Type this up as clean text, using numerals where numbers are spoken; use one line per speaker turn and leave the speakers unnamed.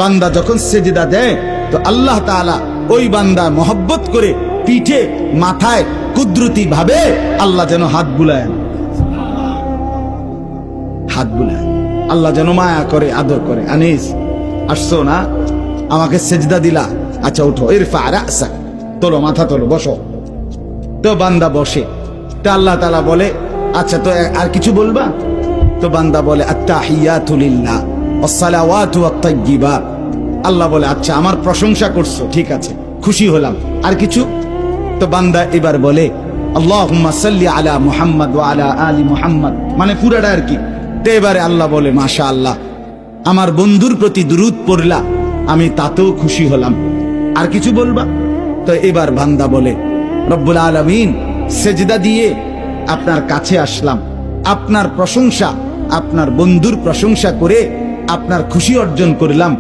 বান্দা যখন সেজদা দেয় তো আল্লাহ তাআলা ওই বান্দা মহব্বত করে পিঠে মাথায় কুদরতি ভাবে আল্লাহ যেন হাত বুলায়, হাত বুলায়, আল্লাহ যেন মায়া করে, আদর করে। আনিস আসছো না, আমাকে সেজদা দিলা, আচ্ছা উঠো, ইরফা রাসাক, তোলো মাথা তোলো, বসো। তো বান্দা বসে। তো আল্লাহ তাআলা বলে আচ্ছা তো আর কিছু বলবা? তো বান্দা বলে আত্তাহিয়াতু লিল্লাহ ওয়াসসালাওয়াতু ওয়াত-তাইয়্যিবাত। আল্লাহ বলে আচ্ছা আমার প্রশংসা করছো, ঠিক আছে, খুশি হলাম, আর কিছু? তো বান্দা এবার বলে আল্লাহুম্মা সাল্লি আলা মুহাম্মদ ওয়া আলা আলি মুহাম্মদ, মানে পুরাটা আর কি। তো এবারে আল্লাহ বলে মাশাআল্লাহ, আমার বন্ধুর প্রতি দুরূদ পড়লা, আমি তাতেও খুশি হলাম, আর কিছু বলবা? তো এবার বান্দা বলে রব্বুল আলামিন, সেজদা দিয়ে আপনার কাছে আসলাম, আপনার প্রশংসা, আপনার বন্ধুর প্রশংসা করে আপনার খুশি অর্জন করলাম।